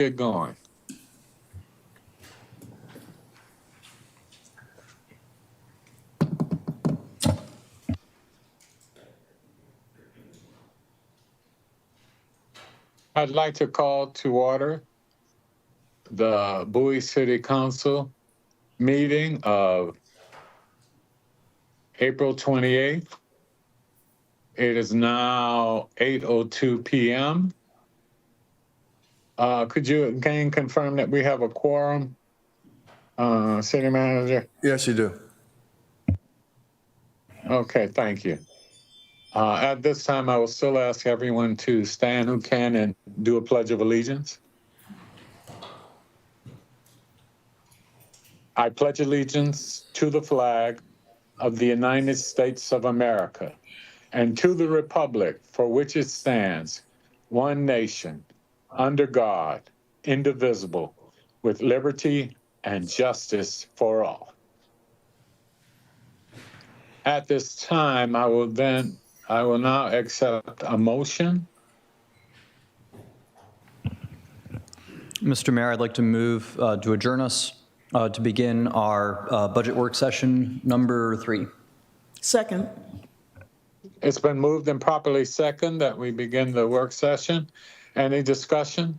get going. I'd like to call to order the Bowie City Council meeting of April 28th. It is now 8:02 p.m. Could you again confirm that we have a quorum, City Manager? Yes, you do. Okay, thank you. At this time, I will still ask everyone to stand who can and do a pledge of allegiance. I pledge allegiance to the flag of the United States of America and to the republic for which it stands, one nation, under God, indivisible, with liberty and justice for all. At this time, I will now accept a motion. Mr. Mayor, I'd like to move to adjourn us to begin our budget work session number 3. Second. It's been moved and properly second that we begin the work session. Any discussion?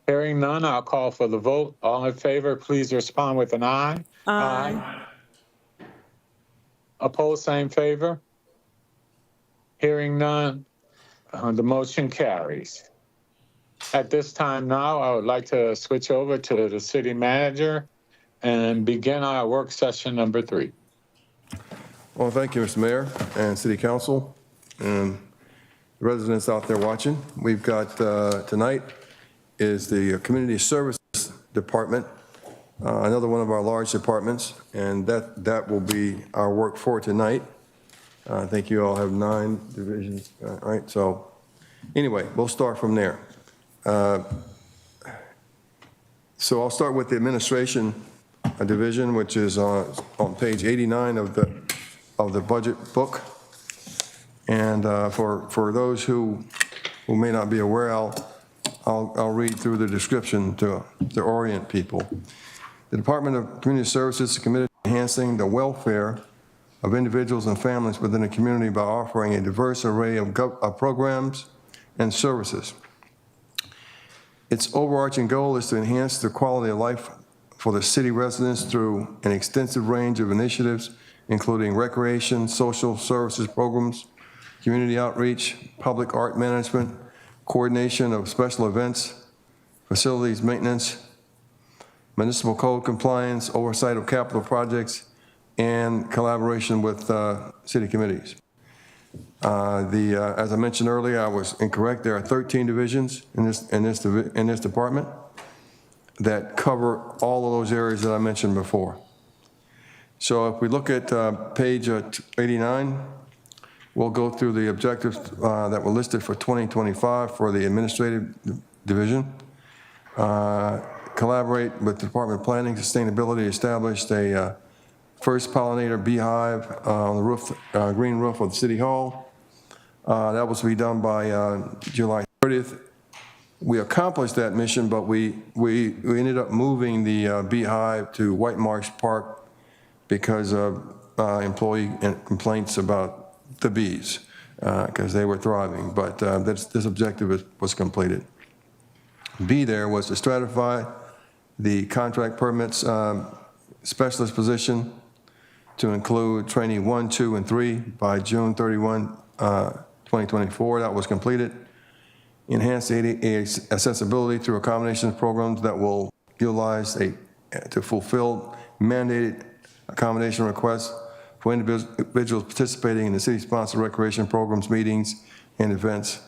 Hearing none, I'll call for the vote. All in favor, please respond with an aye. Aye. Opposed, same favor. Hearing none, the motion carries. At this time now, I would like to switch over to the city manager and begin our work session number 3. Well, thank you, Mr. Mayor and City Council and residents out there watching. We've got tonight is the Community Services Department, another one of our large departments, and that will be our work for tonight. I think you all have 9 divisions, right? So anyway, we'll start from there. So I'll start with the administration division, which is on page 89 of the budget book. And for those who may not be aware, I'll read through the description to orient people. The Department of Community Services is committed to enhancing the welfare of individuals and families within the community by offering a diverse array of programs and services. Its overarching goal is to enhance the quality of life for the city residents through an extensive range of initiatives, including recreation, social services programs, community outreach, public art management, coordination of special events, facilities maintenance, municipal code compliance, oversight of capital projects, and collaboration with city committees. As I mentioned earlier, I was incorrect. There are 13 divisions in this department that cover all of those areas that I mentioned before. So if we look at page 89, we'll go through the objectives that were listed for 2025 for the administrative division. Collaborate with the Department of Planning, Sustainability, established a first pollinator beehive on the roof, green roof of the City Hall. That was to be done by July 30th. We accomplished that mission, but we ended up moving the beehive to White Marsh Park because of employee complaints about the bees, because they were thriving. But this objective was completed. B there was to stratify the contract permits specialist position to include training 1, 2, and 3 by June 31, 2024. That was completed. Enhance ADA accessibility through a combination of programs that will utilize to fulfill mandated accommodation requests for individuals participating in the city-sponsored recreation programs, meetings, and events.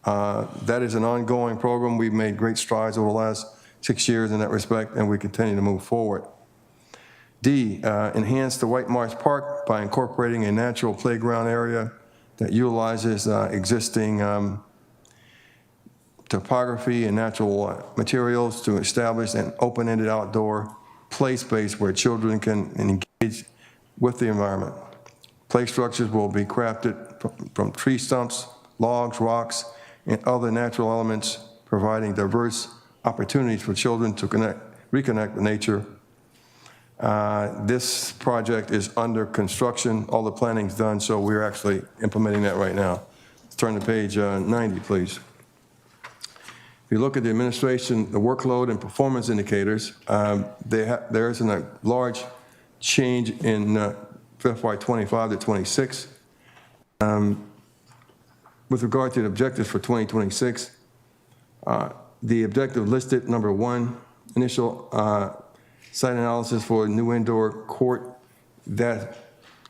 That is an ongoing program. We've made great strides over the last 6 years in that respect, and we continue to move forward. D, enhance the White Marsh Park by incorporating a natural playground area that utilizes existing topography and natural materials to establish an open-ended outdoor play space where children can engage with the environment. Play structures will be crafted from tree stumps, logs, rocks, and other natural elements, providing diverse opportunities for children to reconnect with nature. This project is under construction. All the planning's done, so we're actually implementing that right now. Let's turn to page 90, please. If you look at the administration, the workload and performance indicators, there isn't a large change in FY 25 to 26. With regard to the objectives for 2026, the objective listed, number 1, initial site analysis for a new indoor court, that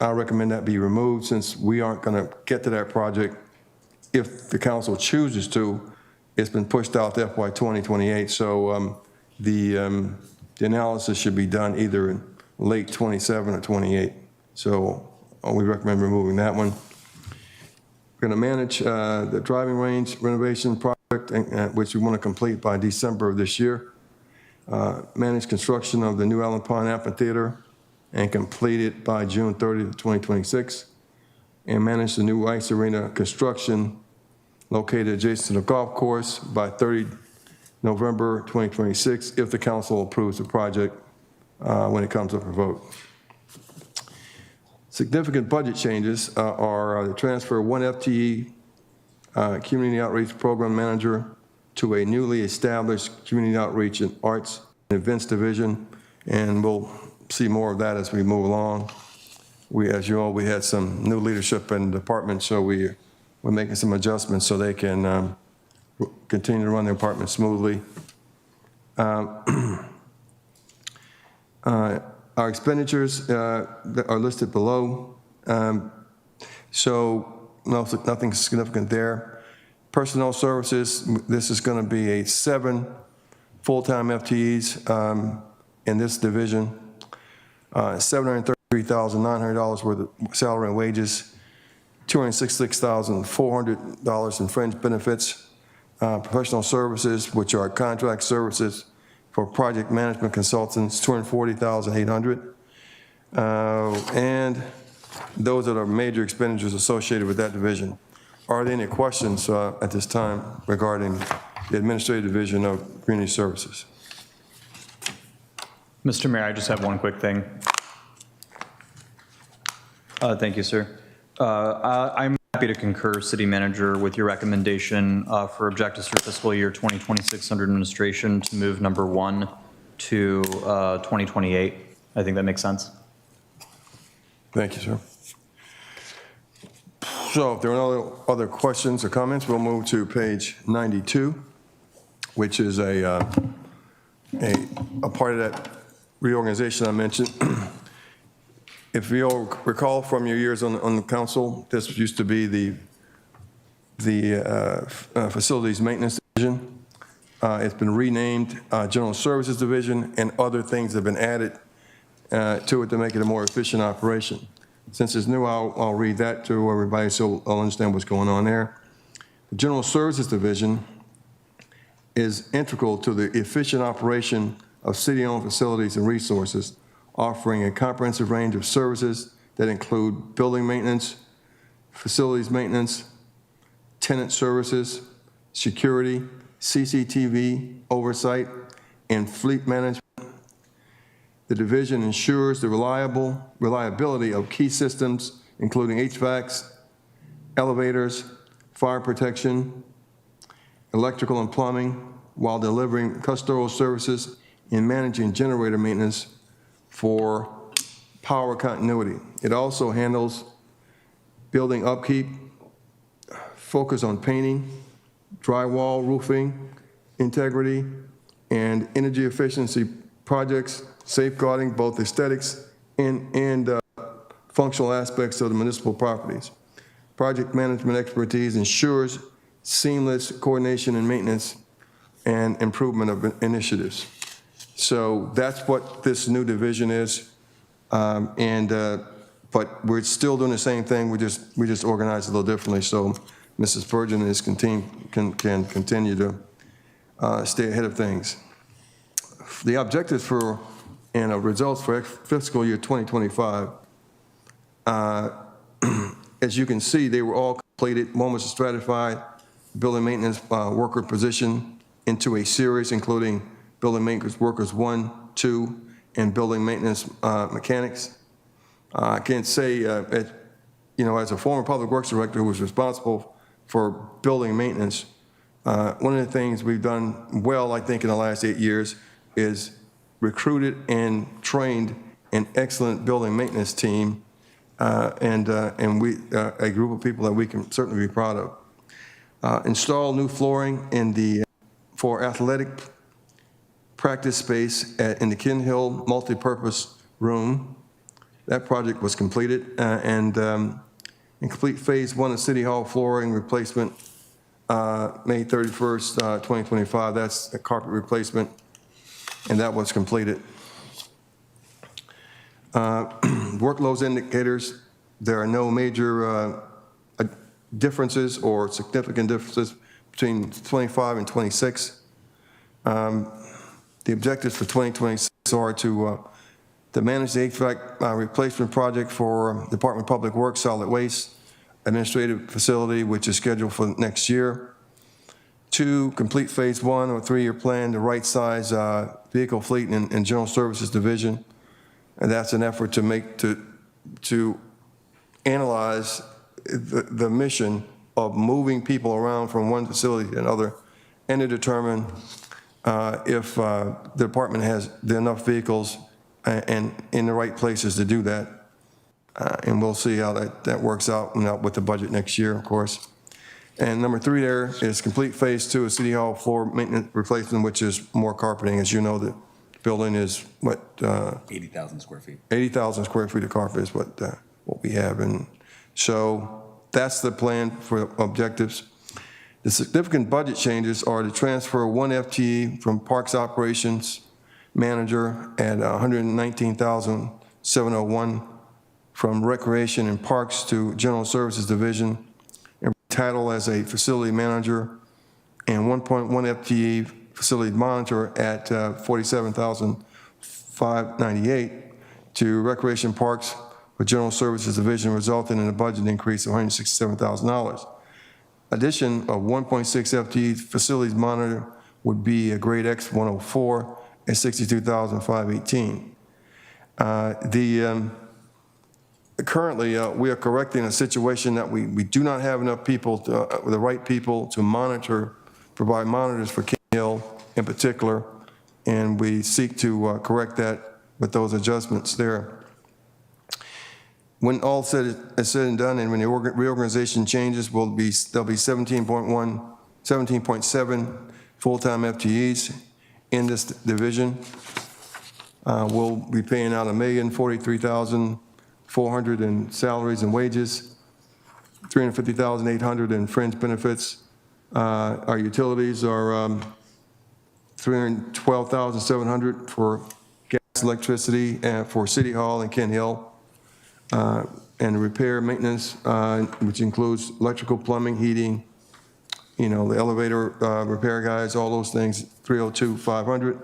I recommend that be removed since we aren't going to get to that project if the council chooses to. It's been pushed out to FY 2028, so the analysis should be done either in late 27 or 28. So we recommend removing that one. We're going to manage the driving range renovation project, which we want to complete by December of this year. Manage construction of the new Allen Pond Amphitheater and complete it by June 30th, 2026. And manage the new ice arena construction located adjacent to the golf course by 30 November 2026 if the council approves the project when it comes up for vote. Significant budget changes are the transfer of 1 FTE Community Outreach Program Manager to a newly established Community Outreach and Arts and Events Division, and we'll see more of that as we move along. As you know, we had some new leadership in the department, so we're making some adjustments so they can continue to run the department smoothly. Our expenditures that are listed below, so nothing significant there. Personnel services, this is going to be 7 full-time FTEs in this division, $733,900 worth of salary and wages, $266,400 in fringe benefits, professional services, which are contract services for project management consultants, $240,800. And those are the major expenditures associated with that division. Are there any questions at this time regarding the administrative division of community services? Mr. Mayor, I just have one quick thing. Thank you, sir. I'm happy to concur, City Manager, with your recommendation for objectives for fiscal year 2026 under administration to move number 1 to 2028. I think that makes sense. Thank you, sir. So if there are no other questions or comments, we'll move to page 92, which is a part of that reorganization I mentioned. If you'll recall from your years on the council, this used to be the Facilities Maintenance Division. It's been renamed General Services Division, and other things have been added to it to make it a more efficient operation. Since it's new, I'll read that to everybody so I'll understand what's going on there. The General Services Division is integral to the efficient operation of city-owned facilities and resources, offering a comprehensive range of services that include building maintenance, facilities maintenance, tenant services, security, CCTV oversight, and fleet management. The division ensures the reliability of key systems, including HVACs, elevators, fire protection, electrical and plumbing, while delivering custodial services and managing generator maintenance for power continuity. It also handles building upkeep, focus on painting, drywall, roofing, integrity, and energy efficiency projects, safeguarding both aesthetics and functional aspects of the municipal properties. Project management expertise ensures seamless coordination and maintenance and improvement of initiatives. So that's what this new division is, but we're still doing the same thing. We just organize it a little differently. So Mrs. Virgin can continue to stay ahead of things. The objectives for and results for fiscal year 2025, as you can see, they were all completed. One was a stratified building maintenance worker position into a series including building maintenance workers 1, 2, and building maintenance mechanics. I can't say, as a former public works director who was responsible for building maintenance, one of the things we've done well, I think, in the last 8 years is recruited and trained an excellent building maintenance team, and we a group of people that we can certainly be proud of. Install new flooring for athletic practice space in the Kin Hill multipurpose room. That project was completed, and complete phase 1 of City Hall flooring replacement May 31st, 2025. That's the carpet replacement, and that was completed. Workload indicators, there are no major differences or significant differences between 25 and 26. The objectives for 2026 are to manage the HVAC replacement project for Department of Public Works Solid Waste Administrative Facility, which is scheduled for next year. 2, complete phase 1 or 3-year plan to right-size vehicle fleet and General Services Division. And that's an effort to analyze the mission of moving people around from one facility to another, and to determine if the department has enough vehicles and in the right places to do that. And we'll see how that works out with the budget next year, of course. And number 3 there is complete phase 2 of City Hall floor maintenance replacement, which is more carpeting. As you know, the building is 80,000 square feet. 80,000 square feet of carpet is what we have. And so that's the plan for objectives. The significant budget changes are to transfer 1 FTE from Parks Operations Manager at $119,701 from Recreation and Parks to General Services Division, and title as a Facility Manager, and 1.1 FTE Facility Monitor at $47,598 to Recreation Parks for General Services Division, resulting in a budget increase of $167,000. Addition of 1.6 FTE Facilities Monitor would be a grade X 104 at $62,518. Currently, we are correcting a situation that we do not have enough people, the right people to provide monitors for King Hill in particular, and we seek to correct that with those adjustments there. When all is said and done, and when the reorganization changes, there'll be 17.7 full-time FTEs in this division. We'll be paying out $1,043,400 in salaries and wages, $350,800 in fringe benefits. Our utilities are $312,700 for gas, electricity, and for City Hall and Ken Hill. And repair maintenance, which includes electrical, plumbing, heating, the elevator repair guys, all those things, $302,500.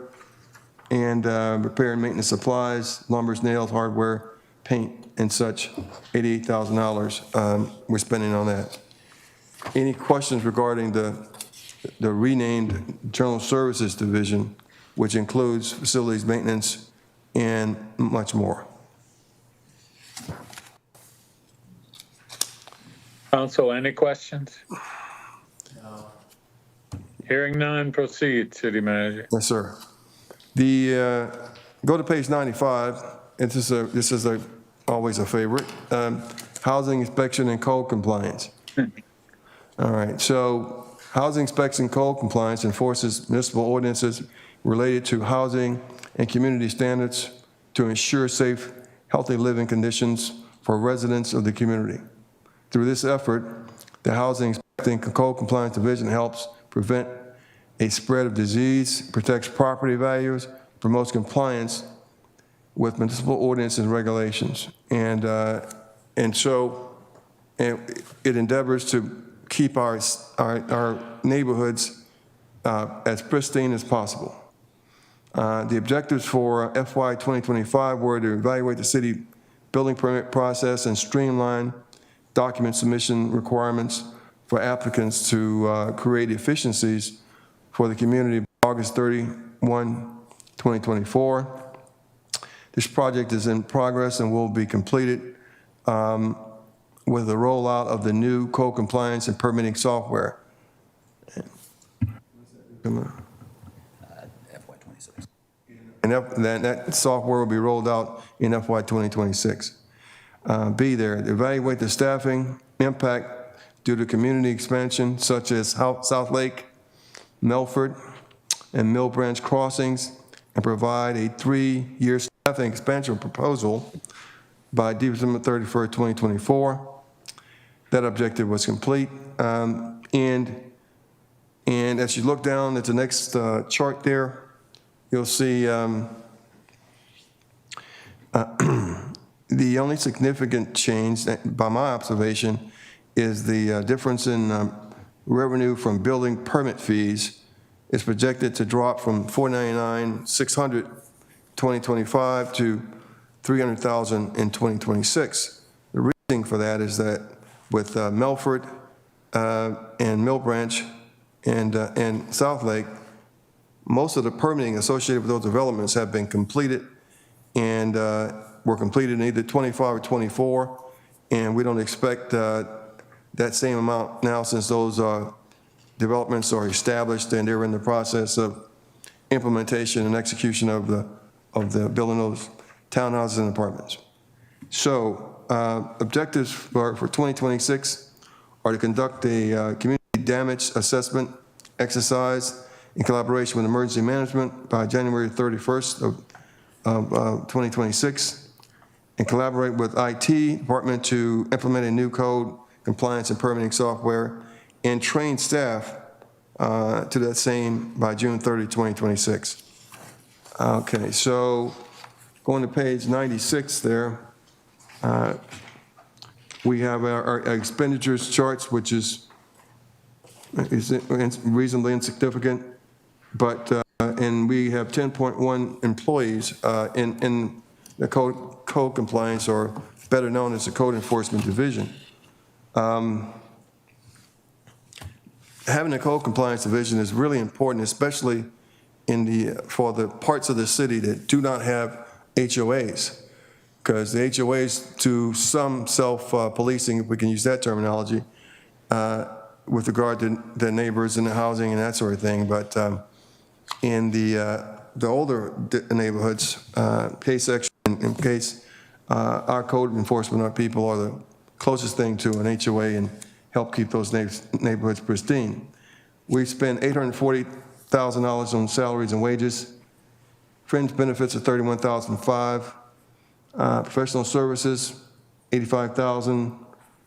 And repair and maintenance supplies, lumbers, nails, hardware, paint, and such, $88,000 we're spending on that. Any questions regarding the renamed General Services Division, which includes facilities maintenance and much more? Council, any questions? No. Hearing none, proceed, City Manager. Yes, sir. Go to page 95. This is always a favorite. Housing inspection and code compliance. All right. So housing inspection code compliance enforces municipal ordinances related to housing and community standards to ensure safe, healthy living conditions for residents of the community. Through this effort, the Housing Inspection and Code Compliance Division helps prevent a spread of disease, protects property values, promotes compliance with municipal ordinances and regulations. And so it endeavors to keep our neighborhoods as pristine as possible. The objectives for FY 2025 were to evaluate the city building permit process and streamline document submission requirements for applicants to create efficiencies for the community by August 31, 2024. This project is in progress and will be completed with the rollout of the new code compliance and permitting software. FY26. And that software will be rolled out in FY 2026. B there, evaluate the staffing impact due to community expansion such as South Lake, Melford, and Mill Branch crossings, and provide a 3-year staffing expansion proposal by December 31st, 2024. That objective was complete. And as you look down at the next chart there, you'll see the only significant change, by my observation, is the difference in revenue from building permit fees is projected to drop from $499,600 2025 to $300,000 in 2026. The reason for that is that with Melford and Mill Branch and South Lake, most of the permitting associated with those developments have been completed and were completed in either 25 or 24, and we don't expect that same amount now since those developments are established and they're in the process of implementation and execution of the building those townhouses and apartments. So objectives for 2026 are to conduct a community damage assessment exercise in collaboration with emergency management by January 31st of 2026, and collaborate with IT department to implement a new code compliance and permitting software, and train staff to that same by June 30, 2026. Okay, so going to page 96 there, we have our expenditures charts, which is reasonably insignificant, but and we have 10.1 employees in the code compliance, or better known as the Code Enforcement Division. Having a code compliance division is really important, especially for the parts of the city that do not have HOAs, because the HOAs do some self-policing, if we can use that terminology, with regard to the neighbors and the housing and that sort of thing. But in the older neighborhoods, case action in case our code enforcement, our people are the closest thing to an HOA and help keep those neighborhoods pristine. We spend $840,000 on salaries and wages. Fringe benefits are $31,500. Professional services, $85,000.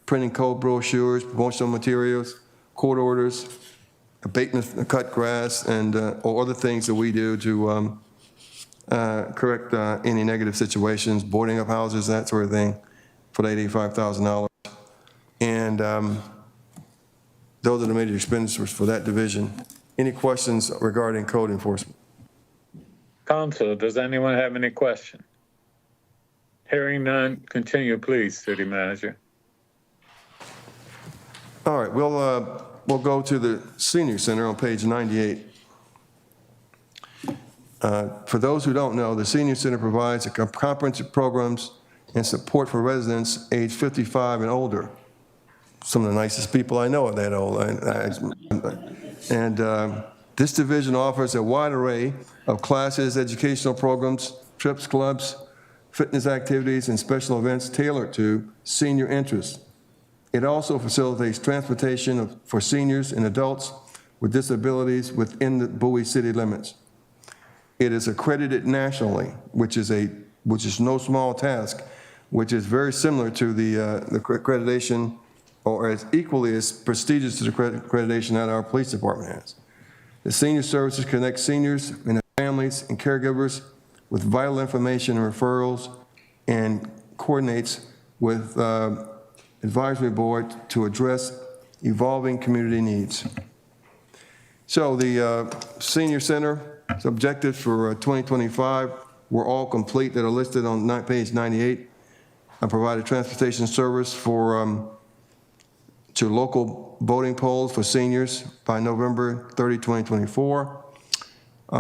Printing code brochures, promotional materials, court orders, abatement, cut grass, and or other things that we do to correct any negative situations, boarding up houses, that sort of thing, for that $85,000. And those are the major expenditures for that division. Any questions regarding code enforcement? Council, does anyone have any questions? Hearing none, continue, please, City Manager. All right, we'll go to the Senior Center on page 98. For those who don't know, the Senior Center provides comprehensive programs and support for residents age 55 and older. Some of the nicest people I know are that old. This division offers a wide array of classes, educational programs, trips, clubs, fitness activities, and special events tailored to senior interests. It also facilitates transportation for seniors and adults with disabilities within the Bowie city limits. It is accredited nationally, which is no small task, which is very similar to the accreditation, or as equally as prestigious to the accreditation that our police department has. The senior services connect seniors and their families and caregivers with vital information and referrals, and coordinates with advisory board to address evolving community needs. So the Senior Center's objectives for 2025 were all complete, that are listed on page 98. I provided transportation service for to local voting polls for seniors by November 30, 2024.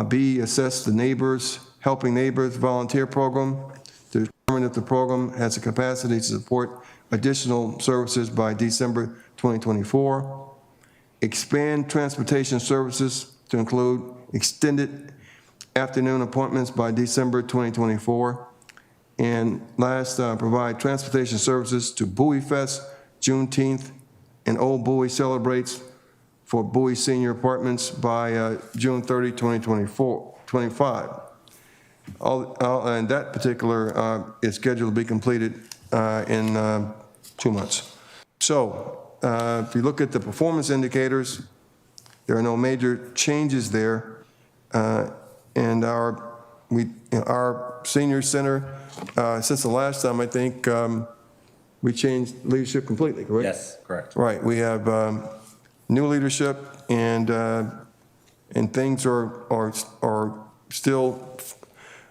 B, assess the Helping Neighbors Volunteer Program to determine if the program has the capacity to support additional services by December 2024. Expand transportation services to include extended afternoon appointments by December 2024. And last, provide transportation services to Bowie Fest, Juneteenth, and Old Bowie Celebrates for Bowie Senior Apartments by June 30, 2025. And that particular is scheduled to be completed in 2 months. So if you look at the performance indicators, there are no major changes there. And our senior center, since the last time, I think we changed leadership completely, correct? Yes, correct. Right. We have new leadership, and things are still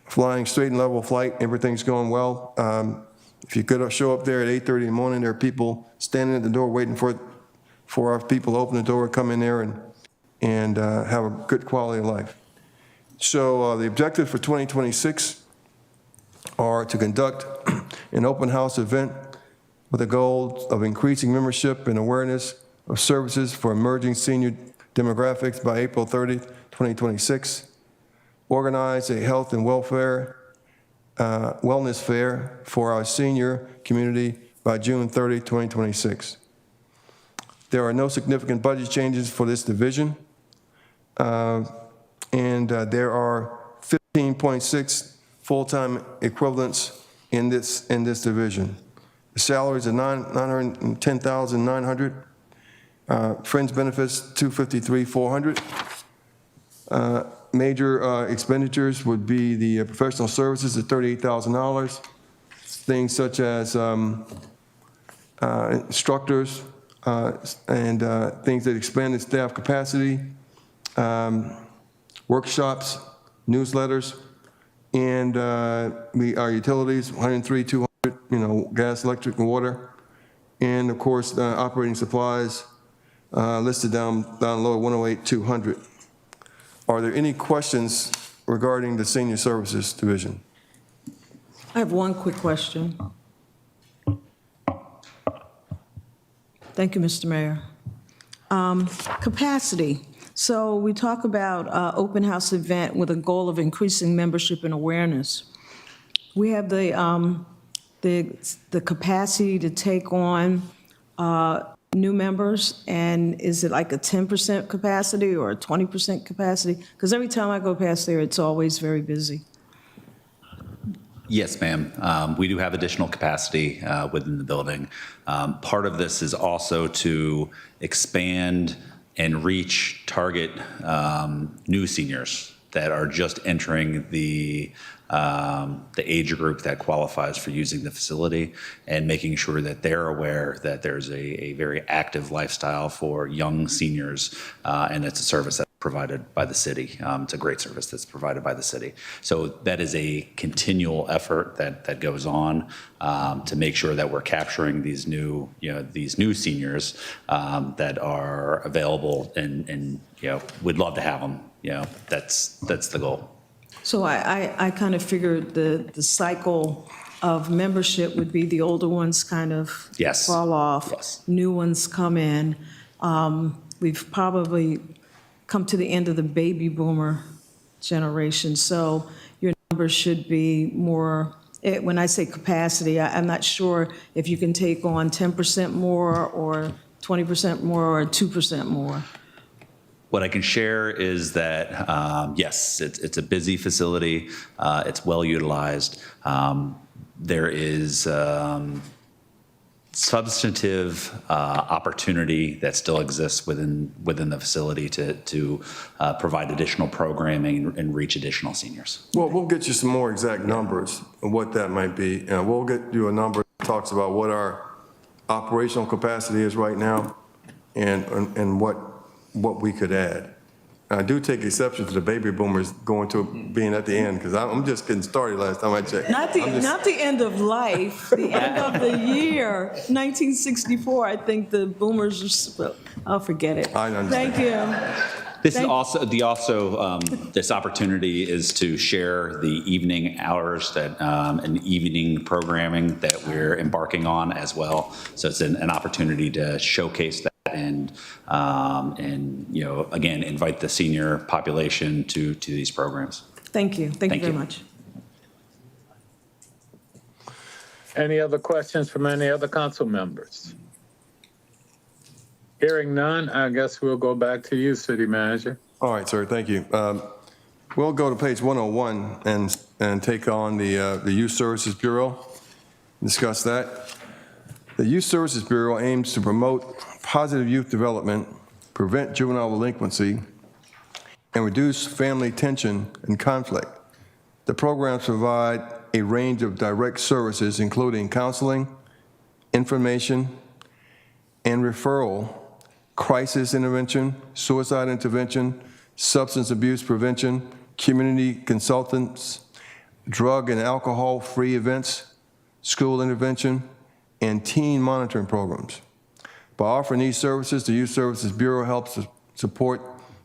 flying straight and level flight. Everything's going well. If you could show up there at 8:30 in the morning, there are people standing at the door waiting for our people to open the door, come in there, and have a good quality of life. So the objectives for 2026 are to conduct an open house event with the goal of increasing membership and awareness of services for emerging senior demographics by April 30, 2026. Organize a health and wellness fair for our senior community by June 30, 2026. There are no significant budget changes for this division. There are 15.6 full-time equivalents in this division. The salaries are $910,900. Fringe benefits $253,400. Major expenditures would be the professional services at $38,000. Things such as instructors and things that expand the staff capacity. Workshops, newsletters, and our utilities, $103,200, gas, electric, and water, and of course operating supplies listed down low at $108,200. Are there any questions regarding the Senior Services Division? I have one quick question. Thank you, Mr. Mayor. Capacity. So we talk about open house event with a goal of increasing membership and awareness. We have the capacity to take on new members, and is it like a 10% capacity or a 20% capacity? Because every time I go past there, it's always very busy. Yes, ma'am. We do have additional capacity within the building. Part of this is also to expand and reach target new seniors that are just entering the age group that qualifies for using the facility, and making sure that they're aware that there's a very active lifestyle for young seniors, and it's a service that's provided by the city. It's a great service that's provided by the city. So that is a continual effort that goes on to make sure that we're capturing these new seniors that are available, and we'd love to have them. That's the goal. So I kind of figured the cycle of membership would be the older ones kind of Yes. fall off. Yes. New ones come in. We've probably come to the end of the baby boomer generation. So your numbers should be more, when I say capacity, I'm not sure if you can take on 10% more or 20% more or 2% more. What I can share is that, yes, it's a busy facility. It's well utilized. There is substantive opportunity that still exists within the facility to provide additional programming and reach additional seniors. Well, we'll get you some more exact numbers of what that might be. We'll get you a number that talks about what our operational capacity is right now, and what we could add. I do take exception to the baby boomers going to being at the end, because I'm just getting started last time I checked. Not the end of life, the end of the year, 1964. I think the boomers are, I'll forget it. I understand. Thank you. This is also this opportunity is to share the evening hours that and evening programming that we're embarking on as well. So it's an opportunity to showcase that and again invite the senior population to these programs. Thank you. Thank you very you. much. Any other questions from any other council members? Hearing none, I guess we'll go back to you, City Manager. All right, sir, thank you. We'll go to page 101 and take on the Youth Services Bureau, discuss that. The Youth Services Bureau aims to promote positive youth development, prevent juvenile delinquency, and reduce family tension and conflict. The programs provide a range of direct services, including counseling, information, and referral, crisis intervention, suicide intervention, substance abuse prevention, community consultants, drug and alcohol-free events, school intervention, and teen monitoring programs. By offering these services, the Youth Services Bureau helps to support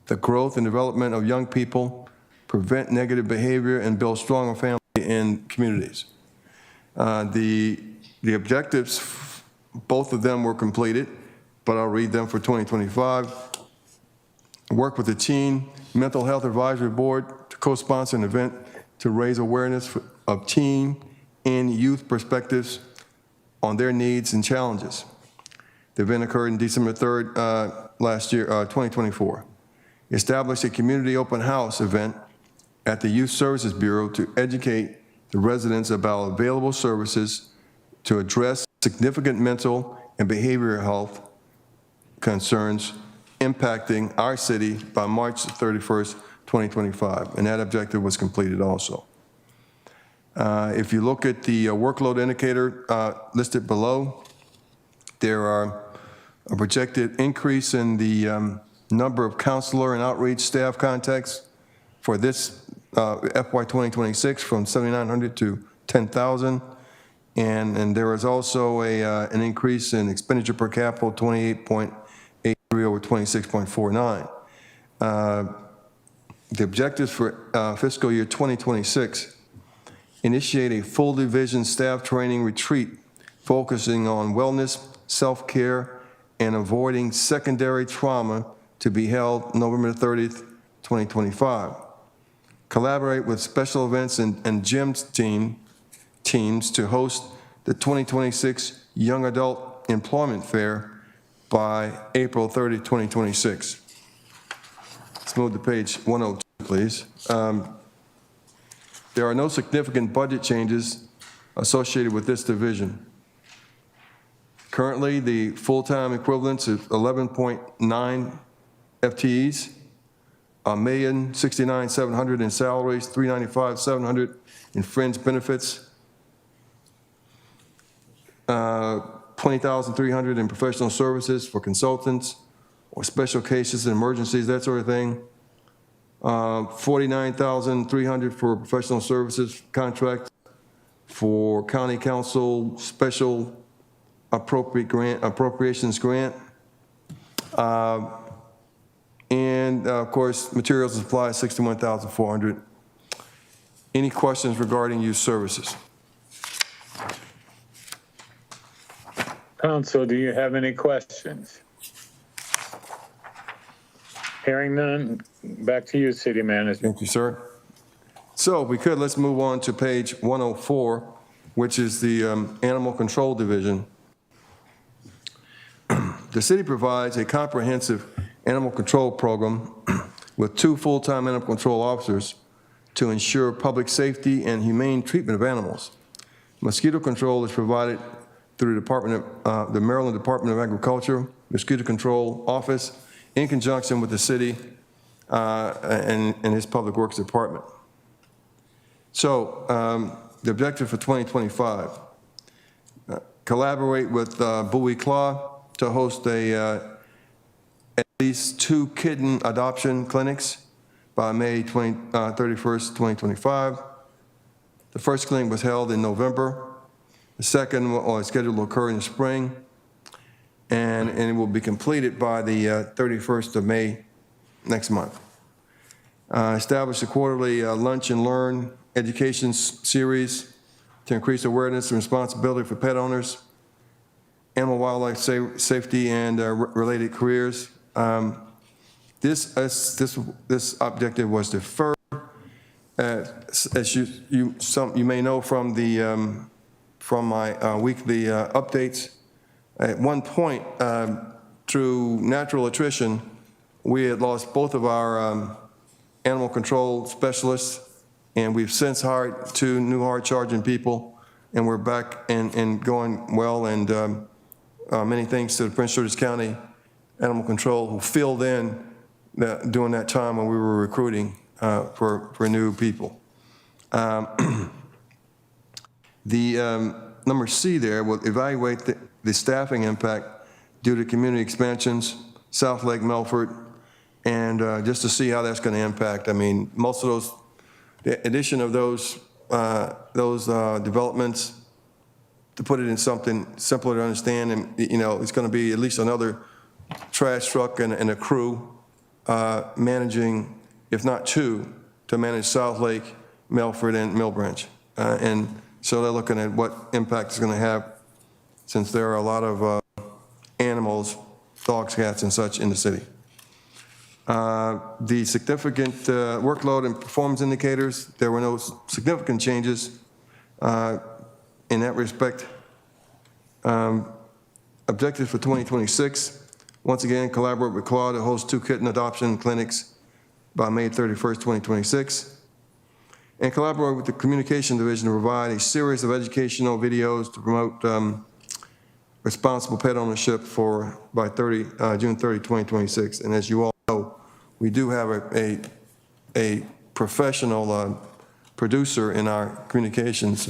the growth and development of young people, prevent negative behavior, and build stronger families and communities. The objectives, both of them were completed, but I'll read them for 2025. Work with the Teen Mental Health Advisory Board to co-sponsor an event to raise awareness of teen and youth perspectives on their needs and challenges. The event occurred on December 3rd last year, 2024. Establish a community open house event at the Youth Services Bureau to educate the residents about available services to address significant mental and behavioral health concerns impacting our city by March 31st, 2025, and that objective was completed also. If you look at the workload indicator listed below, there are a projected increase in the number of counselor and outreach staff contacts for this FY 2026 from 7,900 to 10,000. And there is also an increase in expenditure per capita, 28.83 over 26.49. The objectives for fiscal year 2026, initiate a full division staff training retreat focusing on wellness, self-care, and avoiding secondary trauma to be held November 30th, 2025. Collaborate with special events and gym teams to host the 2026 Young Adult Employment Fair by April 30, 2026. Let's move to page 102, please. There are no significant budget changes associated with this division. Currently, the full-time equivalents is 11.9 FTEs, $1,069,700 in salaries, $395,700 in fringe benefits, $20,300 in professional services for consultants or special cases and emergencies, that sort of thing. $49,300 for professional services contract for county council special appropriations grant. And of course, materials and supplies, $61,400. Any questions regarding youth services? Council, do you have any questions? Hearing none, back to you, City Manager. Thank you, sir. So if we could, let's move on to page 104, which is the Animal Control Division. The city provides a comprehensive animal control program with 2 full-time animal control officers to ensure public safety and humane treatment of animals. Mosquito control is provided through the Maryland Department of Agriculture Mosquito Control Office in conjunction with the city and his Public Works Department. So the objective for 2025, collaborate with Bowie to host an least 2 kitten adoption clinics by May 31st, 2025. The first clinic was held in November. The second was scheduled to occur in the spring, and it will be completed by the 31st of May next month. Establish a quarterly lunch and learn education series to increase awareness and responsibility for pet owners, animal wildlife safety, and related careers. This objective was deferred, as you may know from my weekly updates. At one point, through natural attrition, we had lost both of our animal control specialists, and we've since hired 2 new hard-charging people, and we're back and going well, and many thanks to the Prince George's County Animal Control, who filled in during that time when we were recruiting for new people. The number C there will evaluate the staffing impact due to community expansions, South Lake, Milford, and just to see how that's going to impact. I mean, most of those, the addition of those developments, to put it in something simpler to understand, and it's going to be at least another trash truck and a crew managing, if not 2, to manage South Lake, Milford, and Mill Branch. And so they're looking at what impact it's going to have, since there are a lot of animals, dogs, cats, and such in the city. The significant workload and performance indicators, there were no significant changes in that respect. Objectives for 2026, once again, collaborate with Claude to host 2 kitten adoption clinics by May 31st, 2026. And collaborate with the Communication Division to provide a series of educational videos to promote responsible pet ownership by June 30, 2026. And as you all know, we do have a professional producer in our communications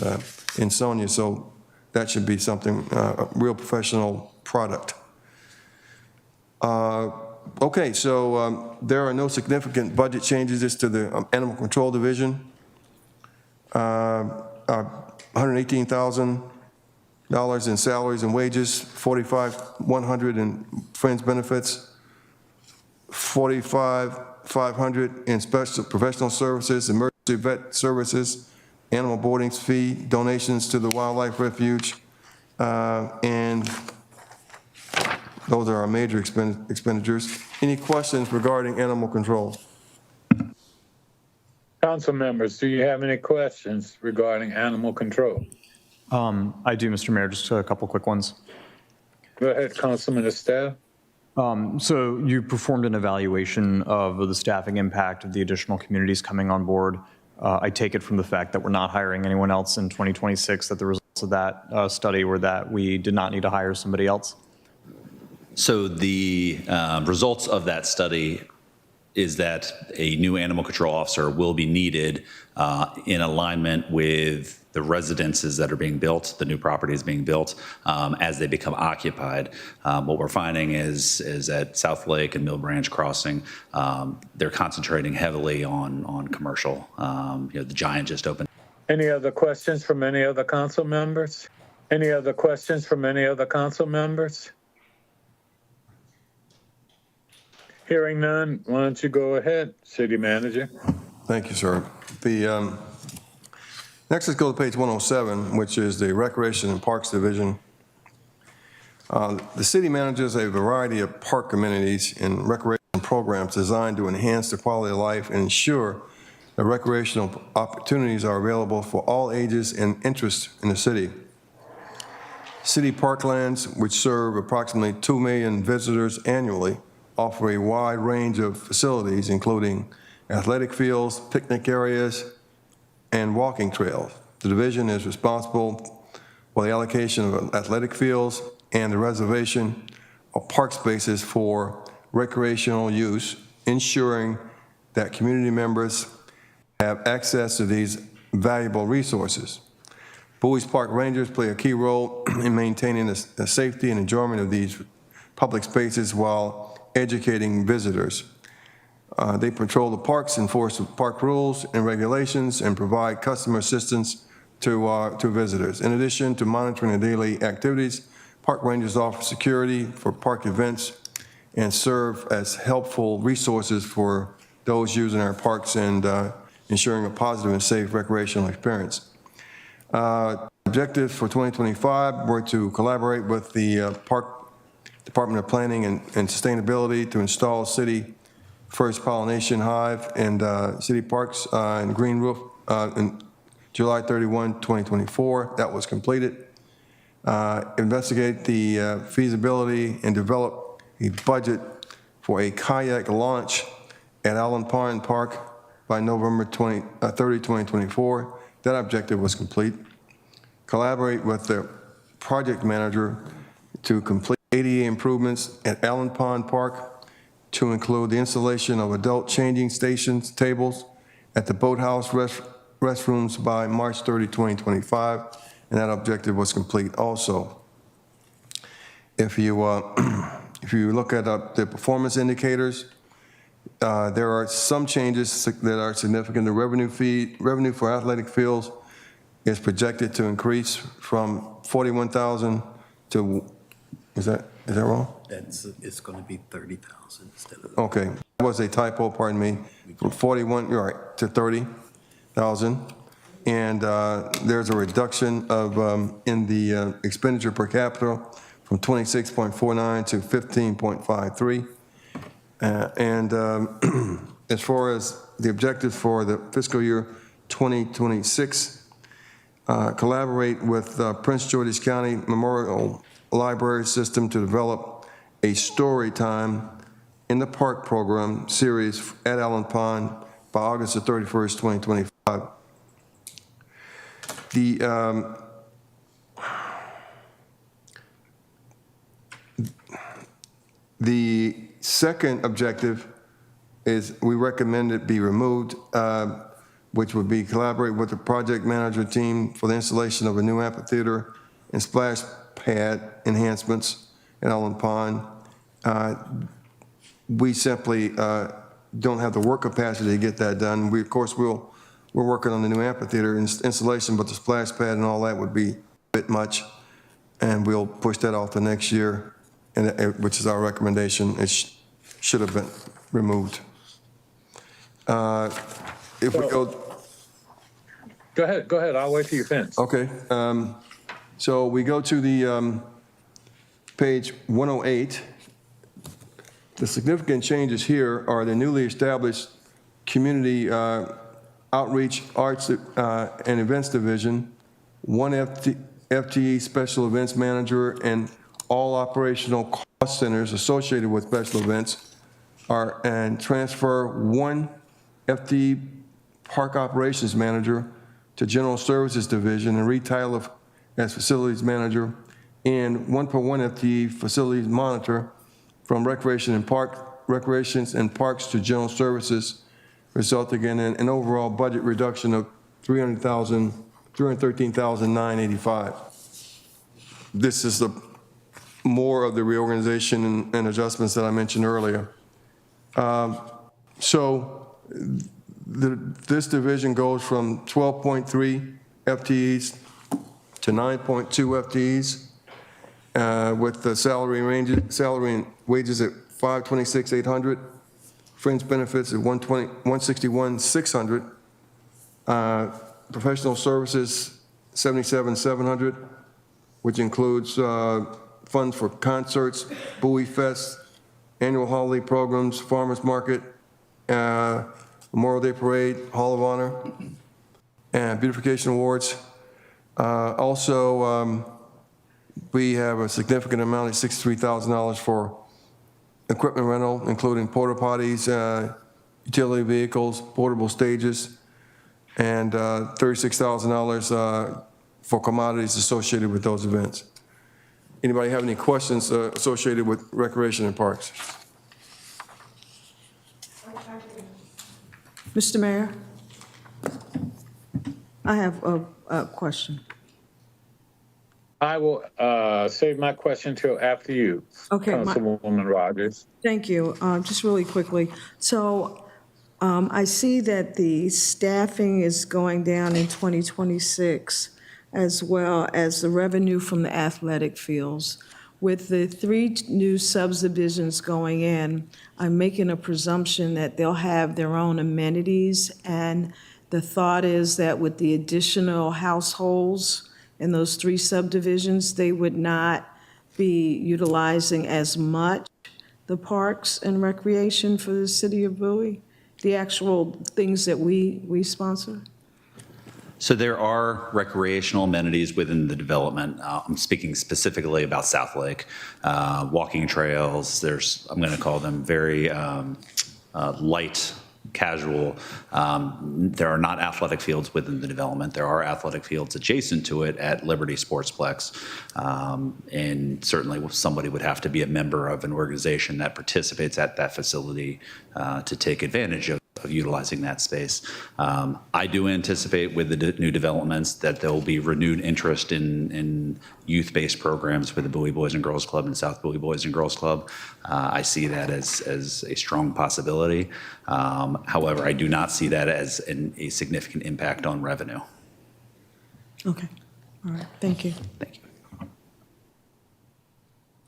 in Sonia, so that should be something, a real professional product. Okay, so there are no significant budget changes as to the Animal Control Division. $118,000 in salaries and wages, $45,100 in fringe benefits, $45,500 in special professional services, emergency vet services, animal boarding fee, donations to the wildlife refuge, and those are our major expenditures. Any questions regarding animal control? Council members, do you have any questions regarding animal control? I do, Mr. Mayor, just a couple quick ones. Go ahead, Councilman Estelle. So you performed an evaluation of the staffing impact of the additional communities coming on board. I take it from the fact that we're not hiring anyone else in 2026 that the results of that study were that we did not need to hire somebody else? So the results of that study is that a new animal control officer will be needed in alignment with the residences that are being built, the new properties being built, as they become occupied. What we're finding is at South Lake and Mill Branch Crossing, they're concentrating heavily on commercial. The Giant just opened. Any other questions from any other council members? Any other questions from any other council members? Hearing none, why don't you go ahead, City Manager? Thank you, sir. Next, let's go to page 107, which is the Recreation and Parks Division. The city manages a variety of park amenities and recreation programs designed to enhance the quality of life and ensure that recreational opportunities are available for all ages and interests in the city. City parklands, which serve approximately 2 million visitors annually, offer a wide range of facilities, including athletic fields, picnic areas, and walking trails. The division is responsible for the allocation of athletic fields and the reservation of park spaces for recreational use, ensuring that community members have access to these valuable resources. Bowie's Park Rangers play a key role in maintaining the safety and enjoyment of these public spaces while educating visitors. They patrol the parks, enforce the park rules and regulations, and provide customer assistance to visitors. In addition to monitoring the daily activities, park rangers offer security for park events and serve as helpful resources for those using our parks and ensuring a positive and safe recreational experience. Objectives for 2025 were to collaborate with the Park Department of Planning and Sustainability to install city first pollination hive and city parks and green roof in July 31, 2024. That was completed. Investigate the feasibility and develop a budget for a kayak launch at Allen Pond Park by November 30, 2024. That objective was complete. Collaborate with the project manager to complete ADA improvements at Allen Pond Park to include the installation of adult changing stations, tables at the boathouse restrooms by March 30, 2025, and that objective was complete also. If you look at the performance indicators, there are some changes that are significant. The revenue for athletic fields is projected to increase from 41,000 to, is that wrong? It's going to be 30,000 instead of. Okay, that was a typo, pardon me, from 41, you're right, to 30,000. And there's a reduction of, in the expenditure per capita from 26.49 to 15.53. As far as the objectives for the fiscal year 2026, collaborate with Prince George's County Memorial Library System to develop a story time in the park program series at Allen Pond by August the 31st, 2025. The second objective is we recommend it be removed, which would be collaborate with the project manager team for the installation of a new amphitheater and splash pad enhancements at Allen Pond. We simply don't have the work capacity to get that done. Of course, we're working on the new amphitheater installation, but the splash pad and all that would be a bit much, and we'll push that off to next year, which is our recommendation. It should have been removed. If we go. Go ahead. I'll wait till you finish. Okay. So we go to the page 108. The significant changes here are the newly established Community Outreach, Arts, and Events Division, one FTE Special Events Manager, and all operational cost centers associated with special events and transfer one FTE Park Operations Manager to General Services Division and retitle as Facilities Manager, and 1.1 FTE Facilities Monitor from Recreations and Parks to General Services, resulting in an overall budget reduction of $313,985. This is more of the reorganization and adjustments that I mentioned earlier. This division goes from 12.3 FTEs to 9.2 FTEs, with the salary and wages at $526,800, fringe benefits at $161,600, professional services $77,700, which includes funds for concerts, Bowie Fest, annual holiday programs, farmers market, Memorial Day Parade, Hall of Honor, and beautification awards. We have a significant amount of $63,000 for equipment rental, including porta potties, utility vehicles, portable stages, and $36,000 for commodities associated with those events. Anybody have any questions associated with recreation and parks? Mr. Mayor, I have a question. I will save my question till after you, Okay, Councilwoman Rogers. thank you. Just really quickly. So I see that the staffing is going down in 2026, as well as the revenue from the athletic fields. With the three new subdivisions going in, I'm making a presumption that they'll have their own amenities, and the thought is that with the additional households in those three subdivisions, they would not be utilizing as much the parks and recreation for the city of Bowie, the actual things that we sponsor? So there are recreational amenities within the development. I'm speaking specifically about South Lake, walking trails. I'm going to call them very light, casual. There are not athletic fields within the development. There are athletic fields adjacent to it at Liberty Sportsplex. And certainly somebody would have to be a member of an organization that participates at that facility to take advantage of utilizing that space. I do anticipate with the new developments that there will be renewed interest in youth-based programs with the Bowie Boys and Girls Club and South Bowie Boys and Girls Club. I see that as a strong possibility. However, I do not see that as a significant impact on revenue. Okay, all right, thank you. Thank you.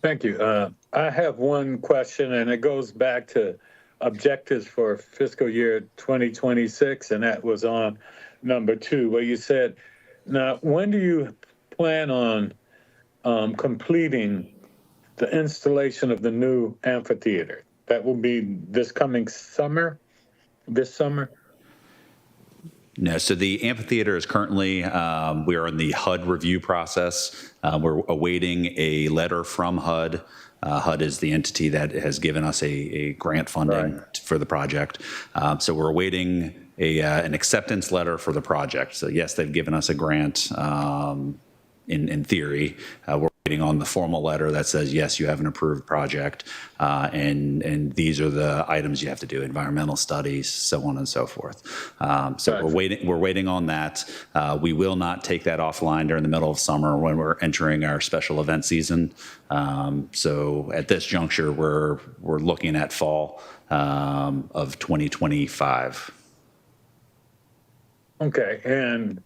Thank you. I have one question, and it goes back to objectives for fiscal year 2026, and that was on number 2, where you said, now, when do you plan on completing the installation of the new amphitheater? That will be this coming summer, this summer? No, so the amphitheater is currently, we are in the HUD review process. We're awaiting a letter from HUD. HUD is the entity that has given us a grant funding for the project. So we're awaiting an acceptance letter for the project. So yes, they've given us a grant in theory. We're waiting on the formal letter that says, yes, you have an approved project. And these are the items you have to do, environmental studies, so on and so forth. So we're waiting on that. We will not take that offline during the middle of summer when we're entering our special event season. So at this juncture, we're looking at fall of 2025. Okay, and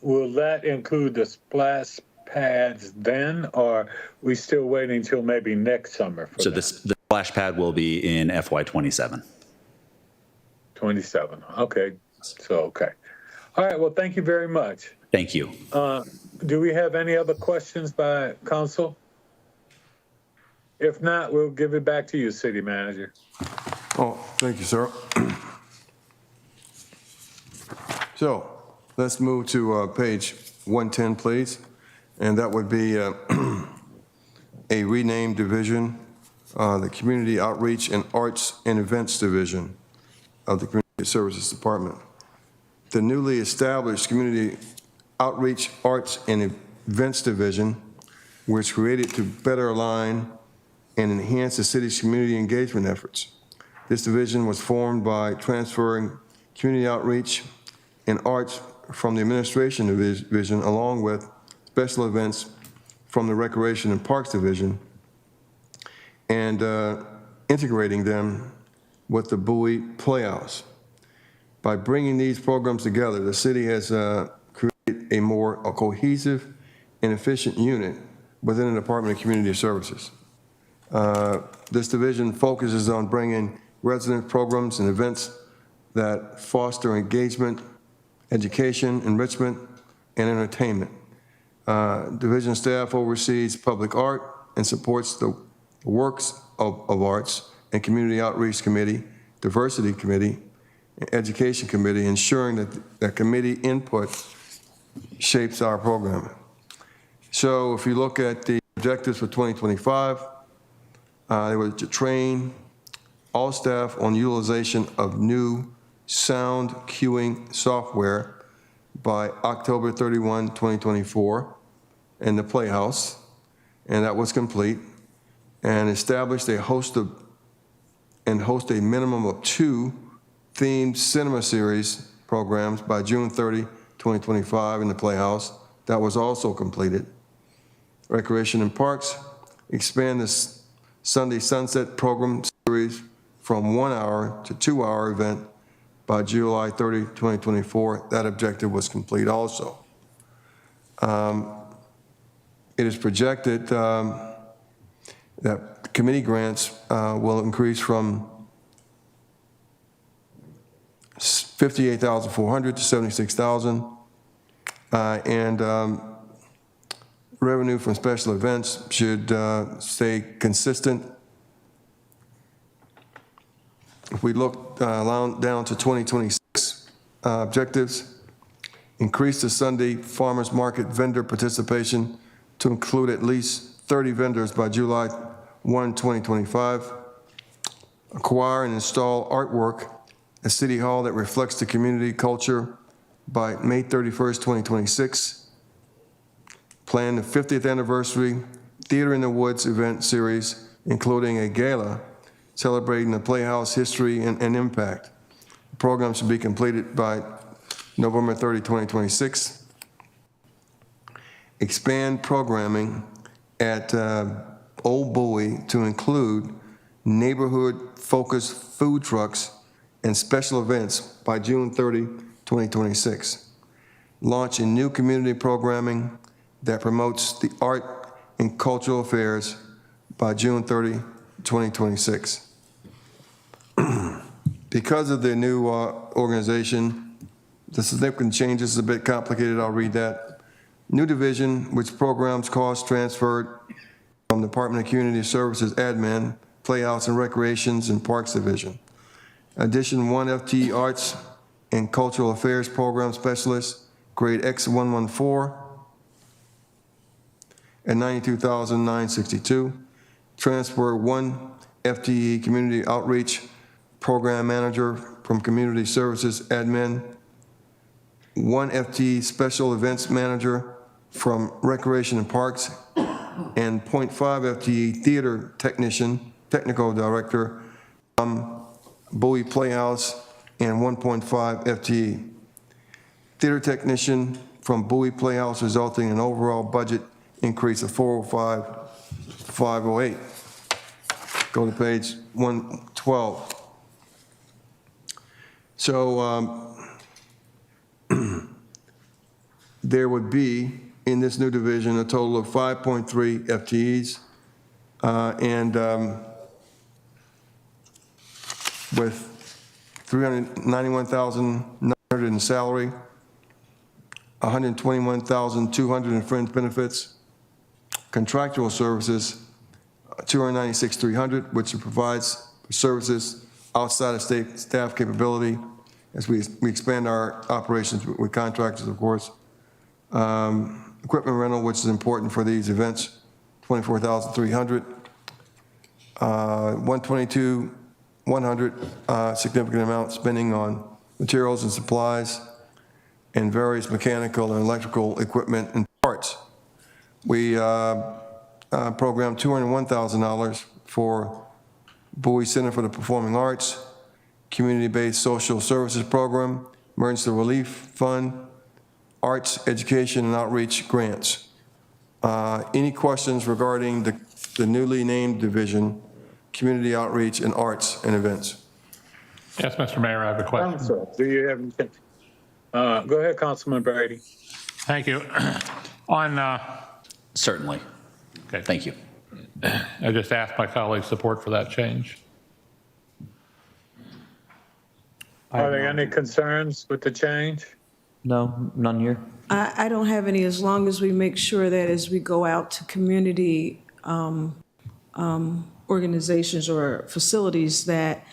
will that include the splash pads then, or we still waiting until maybe next summer for So that? the splash pad will be in FY27. 27, okay, so, okay. All right, well, thank you very much. Thank you. Do we have any other questions by council? If not, we'll give it back to you, city manager. Oh, thank you, sir. So let's move to page 110, please. And that would be a renamed division, the Community Outreach and Arts and Events Division of the Community Services Department. The newly established Community Outreach, Arts and Events Division was created to better align and enhance the city's community engagement efforts. This division was formed by transferring community outreach and arts from the administration division along with special events from the Recreation and Parks Division and integrating them with the Bowie Playhouse. By bringing these programs together, the city has created a more cohesive and efficient unit within the Department of Community Services. This division focuses on bringing resident programs and events that foster engagement, education, enrichment, and entertainment. Division staff oversees public art and supports the works of arts and community outreach committee, diversity committee, and education committee, ensuring that committee input shapes our programming. So if you look at the objectives for 2025, they were to train all staff on utilization of new sound cueing software by October 31, 2024 in the Playhouse, and that was complete, and established host a minimum of 2 themed cinema series programs by June 30, 2025 in the Playhouse. That was also completed. Recreation and Parks, expand the Sunday Sunset Program series from 1 hour to 2 hour event by July 30, 2024. That objective was complete also. It is projected that committee grants will increase from $58,400 to $76,000, and revenue from special events should stay consistent. If we look down to 2026 objectives, increase the Sunday farmers market vendor participation to include at least 30 vendors by July 1, 2025. Acquire and install artwork at City Hall that reflects the community culture by May 31st, 2026. Plan the 50th anniversary Theater in the Woods event series, including a gala celebrating the Playhouse history and impact. The program should be completed by November 30, 2026. Expand programming at Old Bowie to include neighborhood-focused food trucks and special events by June 30, 2026. Launch a new community programming that promotes the art and cultural affairs by June 30, 2026. Because of the new organization, the significant changes is a bit complicated. I'll read that. New division, which programs costs transferred from Department of Community Services admin, Playhouse and Recreations and Parks Division. Addition 1 FTE Arts and Cultural Affairs Program Specialist, grade X114 at $92,962. Transfer 1 FTE Community Outreach Program Manager from Community Services Admin, 1 FTE Special Events Manager from Recreation and Parks, and 0.5 FTE Theater Technician, Technical Director from Bowie Playhouse, and 1.5 FTE. Theater Technician from Bowie Playhouse, resulting in an overall budget increase of 405,508. Go to page 112. So there would be, in this new division, a total of 5.3 FTEs, and with $391,900 in salary, $121,200 in fringe benefits, contractual services, $296,300, which provides services outside of state staff capability as we expand our operations with contractors, of course. Equipment rental, which is important for these events, $24,300. $122,100 significant amount spending on materials and supplies and various mechanical and electrical equipment and parts. We programmed $201,000 for Bowie Center for the Performing Arts, Community-Based Social Services Program, Emergency Relief Fund, Arts, Education, and Outreach Grants. Any questions regarding the newly named division, Community Outreach and Arts and Events? Yes, Mr. Mayor, I have a question. Council, do you have anything? Go ahead, Councilman Brady. Thank you. On, Certainly. okay, Thank you. I just asked my colleagues' support for that change. Are there any concerns with the change? No, none here. I don't have any, as long as we make sure that as we go out to community organizations or facilities, that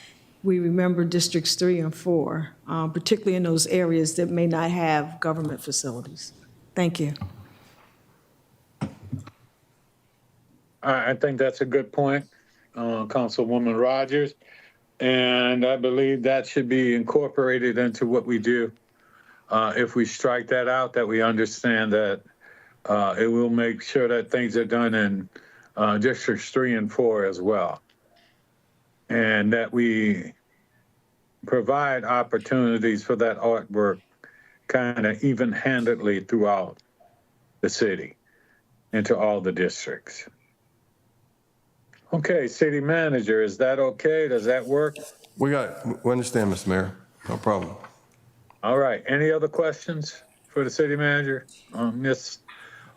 we remember districts 3 and 4, particularly in those areas that may not have government facilities. Thank you. I think that's a good point, Councilwoman Rogers. And I believe that should be incorporated into what we do. If we strike that out, that we understand that it will make sure that things are done in districts 3 and 4 as well. And that we provide opportunities for that artwork kind of even-handedly throughout the city. into all the districts. Okay, city manager, is that okay? Does that work? We understand, Mr. Mayor. No problem. All right, any other questions for the city manager on this,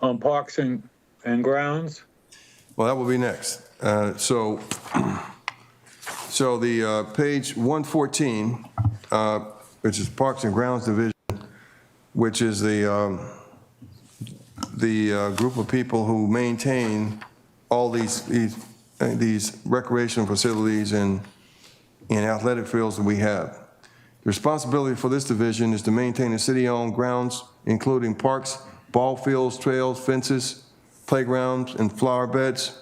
on parks and grounds? Well, that will be next. So the page 114, which is Parks and Grounds Division, which is the group of people who maintain all these recreational facilities and athletic fields that we have. The responsibility for this division is to maintain the city-owned grounds, including parks, ball fields, trails, fences, playgrounds, and flower beds.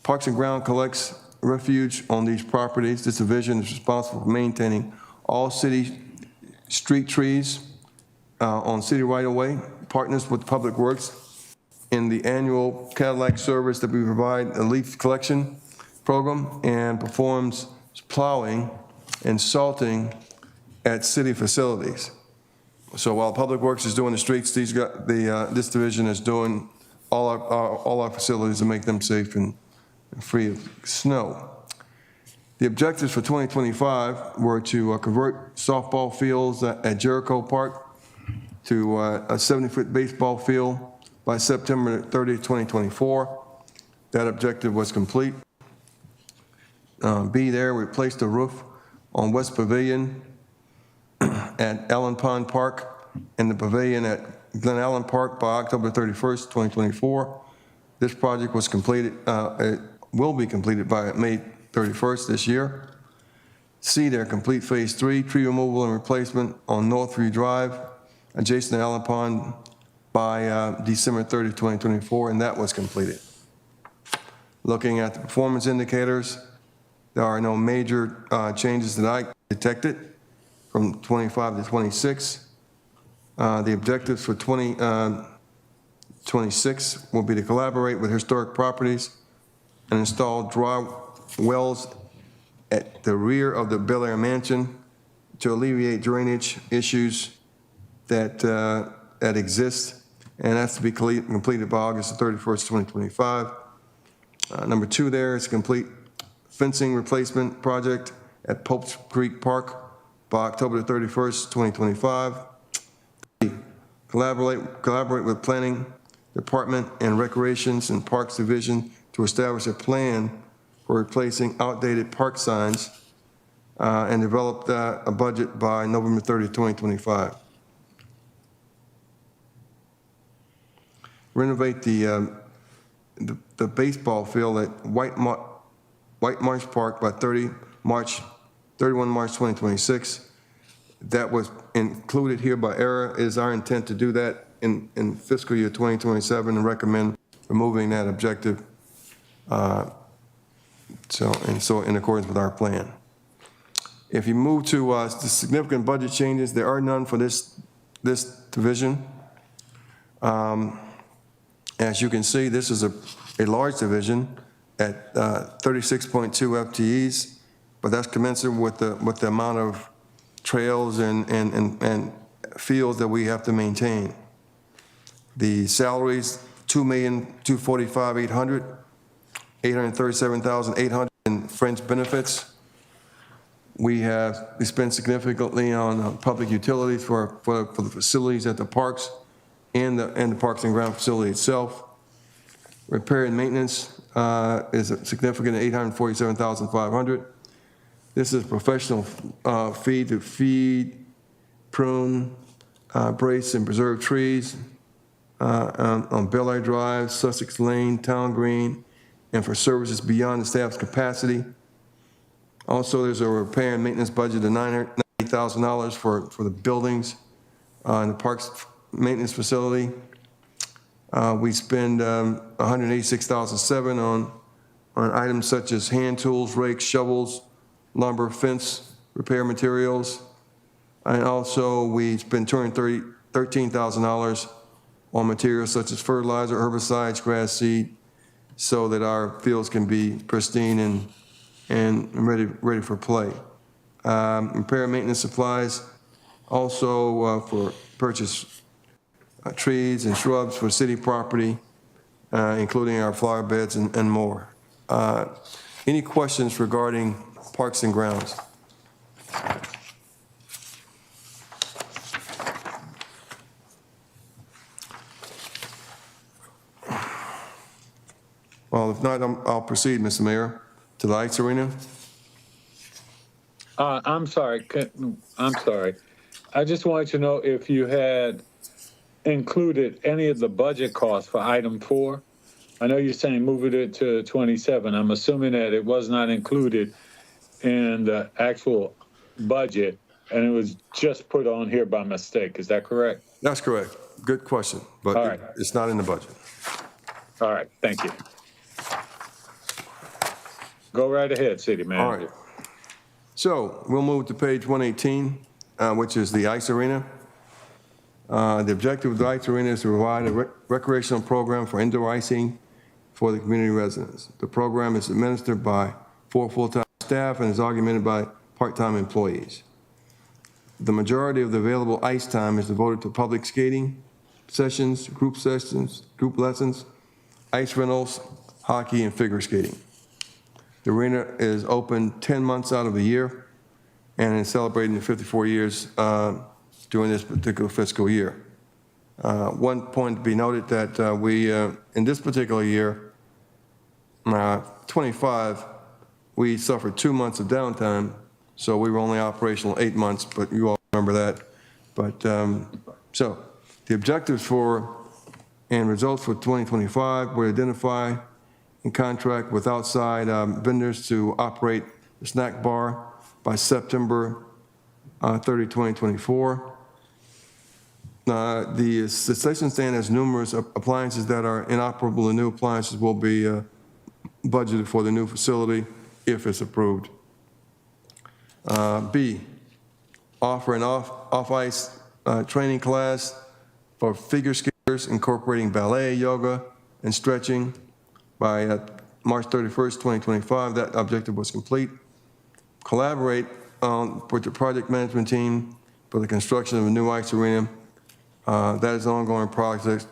Parks and Ground collects refuge on these properties. This division is responsible for maintaining all city street trees on city right-of-way, partners with Public Works in the annual Cadillac service that we provide, a leaf collection program, and performs plowing and salting at city facilities. So while Public Works is doing the streets, this division is doing all our facilities to make them safe and free of snow. The objectives for 2025 were to convert softball fields at Jericho Park to a 70-foot baseball field by September 30, 2024. That objective was complete. B there, replaced the roof on West Pavilion at Allen Pond Park and the pavilion at Glen Allen Park by October 31st, 2024. This project was completed, it will be completed by May 31st this year. C there, complete phase 3, tree removal and replacement on Northview Drive, adjacent to Allen Pond by December 30, 2024, and that was completed. Looking at the performance indicators, there are no major changes that I detected from 25 to 26. The objectives for 2026 will be to collaborate with historic properties and install dry wells at the rear of the Bel Air Mansion to alleviate drainage issues that exist, and that's to be completed by August 31st, 2025. Number 2 there is complete fencing replacement project at Pope's Creek Park by October 31st, 2025. Collaborate with Planning Department and Recreations and Parks Division to establish a plan for replacing outdated park signs and develop a budget by November 30, 2025. Renovate the baseball field at White Marsh Park by 31 March 2026. That was included here by error. It is our intent to do that in fiscal year 2027 and recommend removing that objective. So in accordance with our plan. If you move to the significant budget changes, there are none for this division. As you can see, this is a large division at 36.2 FTEs, but that's commensurate with the amount of trails and fields that we have to maintain. The salaries, $2,245,800, $837,800 in fringe benefits. We spent significantly on public utilities for the facilities at the parks and the Parks and Ground facility itself. Repair and maintenance is a significant $847,500. This is professional fee to feed, prune, brace, and preserve trees on Bel Air Drive, Sussex Lane, Town Green, and for services beyond the staff's capacity. Also, there's a repair and maintenance budget of $990,000 for the buildings in the parks maintenance facility. We spend $186,700 on items such as hand tools, rakes, shovels, lumber, fence repair materials. And also we spend $213,000 on materials such as fertilizer, herbicides, grass seed, so that our fields can be pristine and ready for play. Repair and maintenance supplies, also for purchase trees and shrubs for city property, including our flower beds and more. Any questions regarding Parks and Grounds? Well, if not, I'll proceed, Mr. Mayor, to the Ice Arena. I'm sorry. I'm sorry. I just wanted to know if you had included any of the budget costs for item 4. I know you're saying moving it to 27. I'm assuming that it was not included in the actual budget and it was just put on here by mistake. Is that correct? That's correct. Good question, but All right. it's not in the budget. All right. Thank you. Go right ahead, City Manager. All right. So we'll move to page 118, which is the Ice Arena. The objective of the Ice Arena is to provide a recreational program for indoor icing for the community residents. The program is administered by 4 full-time staff and is augmented by part-time employees. The majority of the available ice time is devoted to public skating sessions, group lessons, ice rentals, hockey, and figure skating. The arena is open 10 months out of the year and is celebrating the 54 years during this particular fiscal year. One point to be noted that we, in this particular year, 25, we suffered 2 months of downtime, so we were only operational 8 months, but you all remember that. But so the objectives for and results for 2025 were identify and contract with outside vendors to operate the snack bar by September 30, 2024. The concession stand has numerous appliances that are inoperable, and new appliances will be budgeted for the new facility if it's approved. B, offer an off-ice training class for figure skaters incorporating ballet, yoga, and stretching by March 31st, 2025. That objective was complete. Collaborate with the project management team for the construction of a new ice arena. That is an ongoing project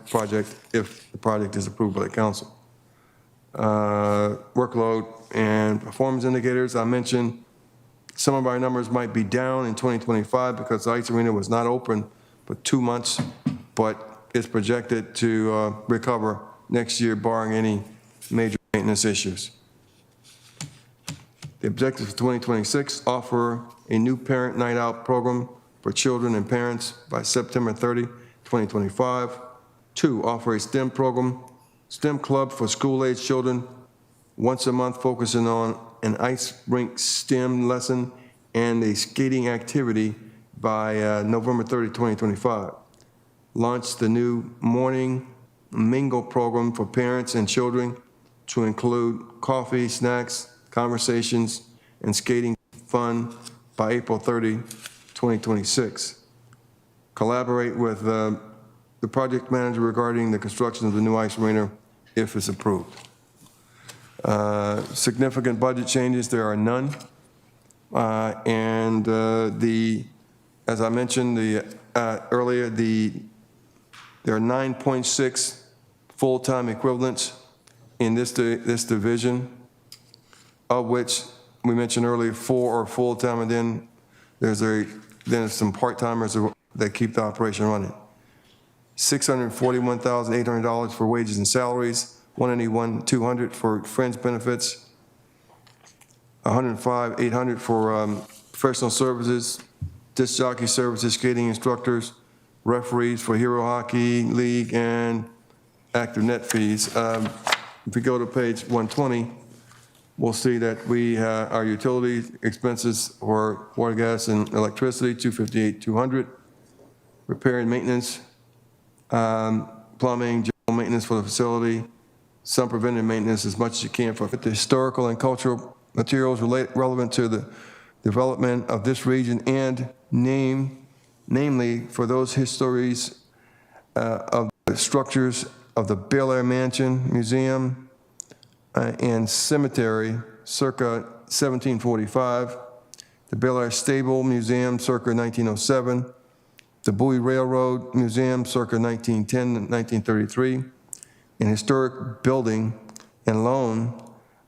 if the project is approved by the council. Workload and performance indicators. I mentioned some of our numbers might be down in 2025 because the ice arena was not open for 2 months, but it's projected to recover next year barring any major maintenance issues. The objective for 2026, offer a new parent night out program for children and parents by September 30, 2025. 2, offer a STEM program, STEM club for school-age children, once a month focusing on an ice rink STEM lesson and a skating activity by November 30, 2025. Launch the new morning mingle program for parents and children to include coffee, snacks, conversations, and skating fun by April 30, 2026. Collaborate with the project manager regarding the construction of the new ice arena if it's approved. Significant budget changes, there are none. As I mentioned earlier, there are 9.6 full-time equivalents in this division, of which we mentioned earlier 4 are full-time, and then there's some part-timers that keep the operation running. $641,800 for wages and salaries, $181,200 for fringe benefits, $105,800 for professional services, disc jockey services, skating instructors, referees for Hero Hockey League, and active net fees. If we go to page 120, we'll see that our utility expenses for water, gas, and electricity, $258,200. Repair and maintenance, plumbing, general maintenance for the facility, some preventive maintenance as much as you can for the historical and cultural materials relevant to the development of this region, and namely for those histories of the structures of the Bel Air Mansion Museum and Cemetery circa 1745, the Bel Air Stable Museum circa 1907, the Bowie Railroad Museum circa 1910 and 1933, an historic building and loan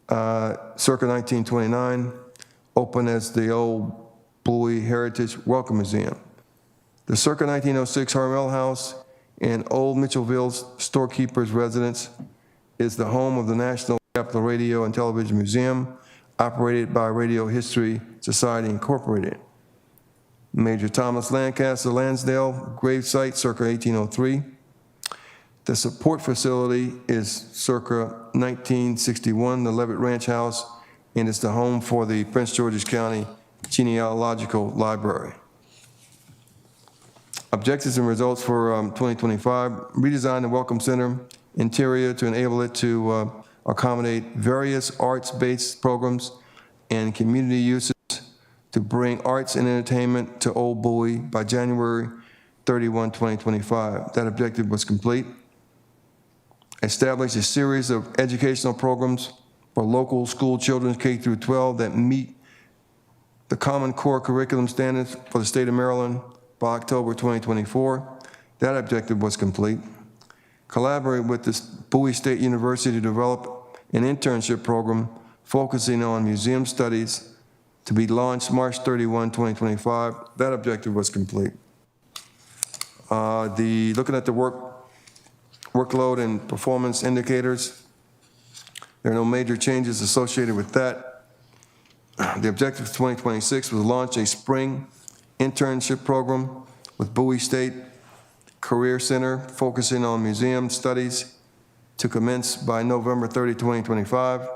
circa 1929, opened as the old Bowie Heritage Welcome Museum. The circa 1906 Harmel House in Old Mitchellville's storekeeper's residence is the home of the National Capital Radio and Television Museum, operated by Radio History Society Incorporated. Major Thomas Lancaster Lansdale gravesite circa 1803. The support facility is circa 1961, the Levitt Ranch House, and it's the home for the Prince George's County Genealogical Library. Objectives and results for 2025: redesign the Welcome Center interior to enable it to accommodate various arts-based programs and community uses to bring arts and entertainment to Old Bowie by January 31, 2025. That objective was complete. Establish a series of educational programs for local school children K through 12 that meet the Common Core curriculum standards for the state of Maryland by October 2024. That objective was complete. Collaborate with the Bowie State University to develop an internship program focusing on museum studies to be launched March 31, 2025. That objective was complete. Looking at the workload and performance indicators, there are no major changes associated with that. The objective of 2026 was to launch a spring internship program with Bowie State Career Center focusing on museum studies to commence by November 30, 2025.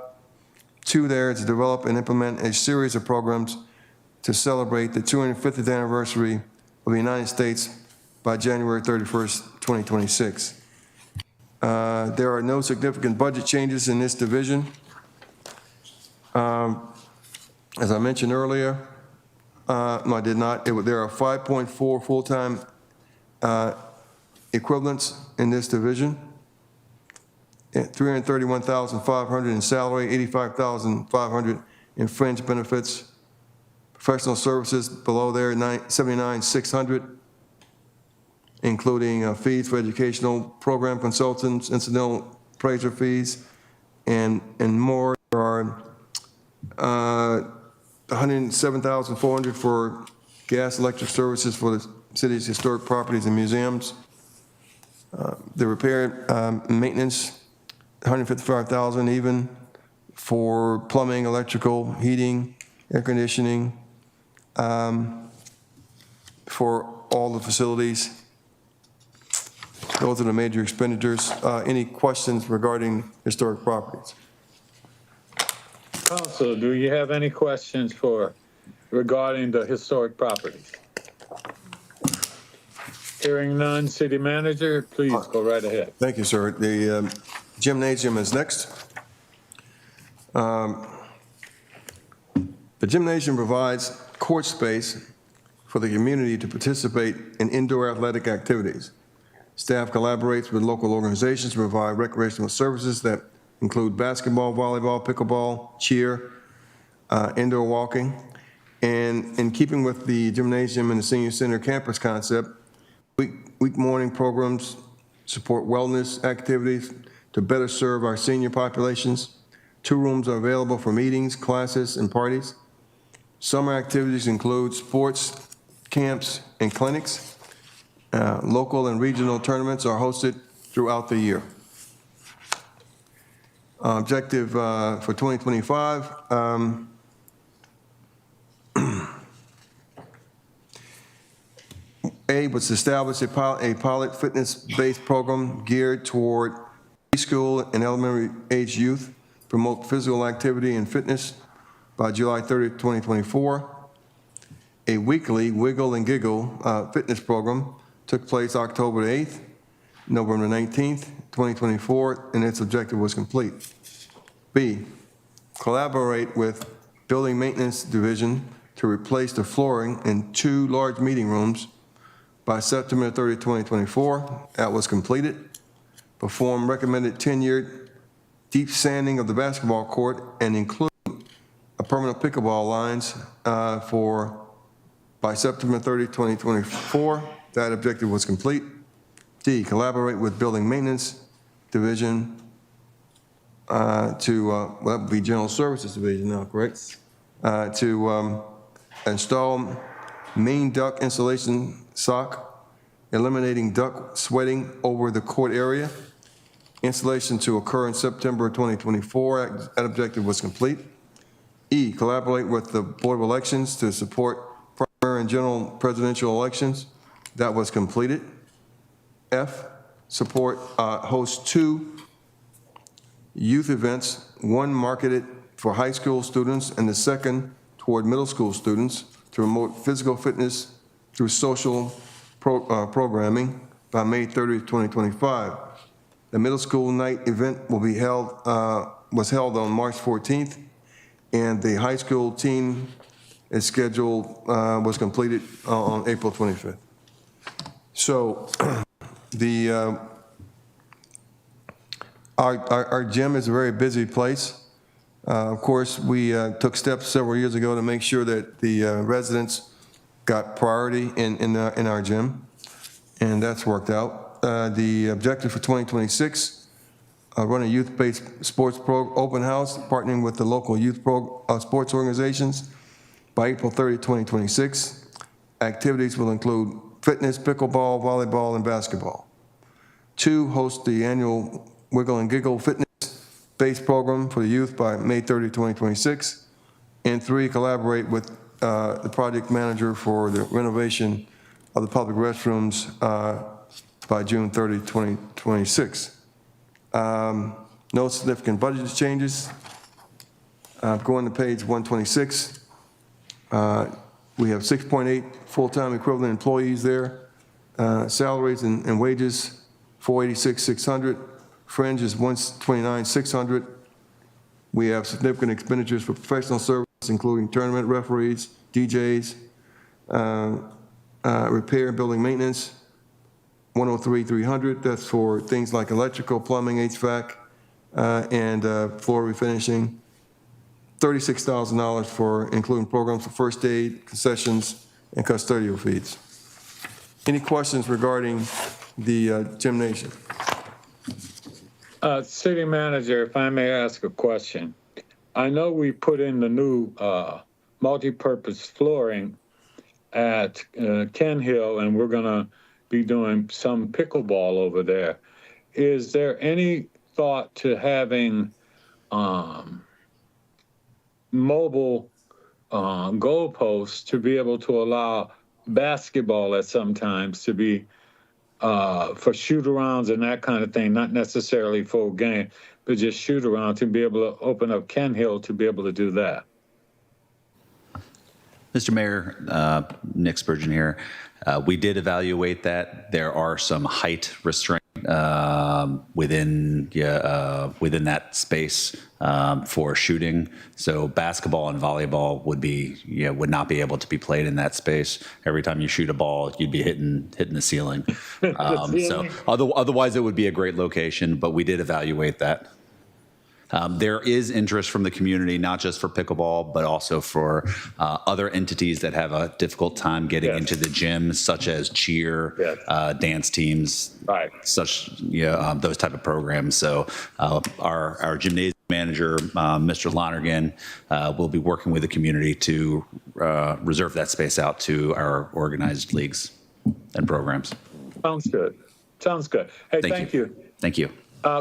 Two there is to develop and implement a series of programs to celebrate the 250th anniversary of the United States by January 31st, 2026. There are no significant budget changes in this division. As I mentioned earlier, no, I did not. There are 5.4 full-time equivalents in this division. 331,500 in salary, 85,500 in fringe benefits. Professional services below there, 79,600, including fees for educational program consultants, incidental appraiser fees, and more. There are 107,400 for gas, electric services for the city's historic properties and museums. The repair and maintenance, 155,000 even for plumbing, electrical, heating, air conditioning, for all the facilities. Those are the major expenditures. Any questions regarding historic properties? Council, do you have any questions regarding the historic properties? Hearing none, City Manager, please go right ahead. Thank you, sir. The gymnasium is next. The gymnasium provides court space for the community to participate in indoor athletic activities. Staff collaborates with local organizations to provide recreational services that include basketball, volleyball, pickleball, cheer, indoor walking. And in keeping with the gymnasium and the senior center campus concept, week morning programs support wellness activities to better serve our senior populations. 2 rooms are available for meetings, classes, and parties. Summer activities include sports, camps, and clinics. Local and regional tournaments are hosted throughout the year. Objective for 2025, A was to establish a pilot fitness-based program geared toward preschool and elementary age youth, promote physical activity and fitness by July 30, 2024. A weekly Wiggle and Giggle fitness program took place October 8th, November 19th, 2024, and its objective was complete. B, collaborate with Building Maintenance Division to replace the flooring in 2 large meeting rooms by September 30, 2024. That was completed. Perform recommended 10-year deep sanding of the basketball court and include a permanent pickleball lines by September 30, 2024. That objective was complete. D, collaborate with Building Maintenance Division well, that would be General Services Division now, correct? To install main duct insulation sock, eliminating duct sweating over the court area. Installation to occur in September 2024. That objective was complete. E, collaborate with the Board of Elections to support primary and general presidential elections. That was completed. F, support, host 2 youth events, one marketed for high school students and the second toward middle school students to promote physical fitness through social programming by May 30th, 2025. The middle school night event will be was held on March 14th, and the high school team is scheduled, was completed on April 25th. So our gym is a very busy place. Of course, we took steps several years ago to make sure that the residents got priority in our gym, and that's worked out. The objective for 2026, run a youth-based sports open house, partnering with the local youth sports organizations by April 30, 2026. Activities will include fitness, pickleball, volleyball, and basketball. 2, host the annual Wiggle and Giggle fitness-based program for the youth by May 30, 2026. And 3, collaborate with the project manager for the renovation of the public restrooms by June 30, 2026. No significant budget changes. Going to page 126. We have 6.8 full-time equivalent employees there. Salaries and wages, $486,600. Fringe is $129,600. We have significant expenditures for professional services, including tournament referees, DJs, repair and building maintenance, $103,300. That's for things like electrical, plumbing, HVAC, and floor refinishing. $36,000 for including programs for first aid, concessions, and custodial fees. Any questions regarding the gymnasium? City Manager, if I may ask a question. I know we put in the new multi-purpose flooring at Ken Hill, and we're going to be doing some pickleball over there. Is there any thought to having mobile goalposts to be able to allow basketball at some times to be for shoot-arounds and that kind of thing, not necessarily full game, but just shoot-around to be able to open up Ken Hill to be able to do that? Mr. Mayor, Nick Spurgeon here. We did evaluate that. There are some height restraints within that space for shooting. So basketball and volleyball would not be able to be played in that space. Every time you shoot a ball, you'd be hitting the ceiling. So otherwise, it would be a great location. But we did evaluate that. There is interest from the community, not just for pickleball, but also for other entities that have a difficult time getting into the gym, such as cheer, dance teams, those type of programs. So our gymnasium manager, Mr. Lonergan, will be working with the community to reserve that space out to our organized leagues and programs. Sounds good. Sounds good. Hey, thank you. Thank you.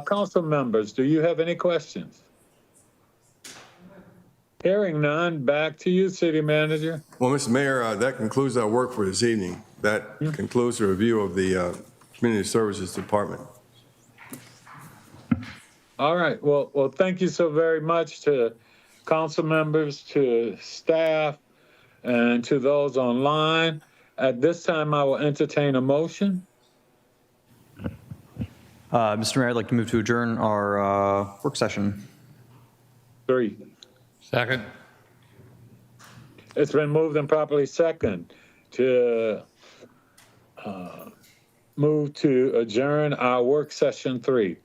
Council members, do you have any questions? Hearing none, back to you, City Manager. Well, Mr. Mayor, that concludes our work for this evening. That concludes the review of the Community Services Department. All right. Well, thank you so very much to council members, to staff, and to those online. At this time, I will entertain a motion. Mr. Mayor, I'd like to move to adjourn our work session. 3. Second. It's been moved and properly second to move to adjourn our work session 3.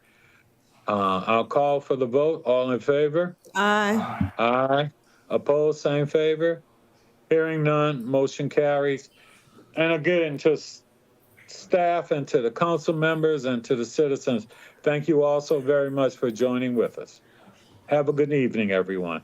I'll call for the vote. All in favor? Aye. Aye. Opposed, same favor. Hearing none, motion carries. And again, just staff and to the council members and to the citizens, thank you all so very much for joining with us. Have a good evening, everyone.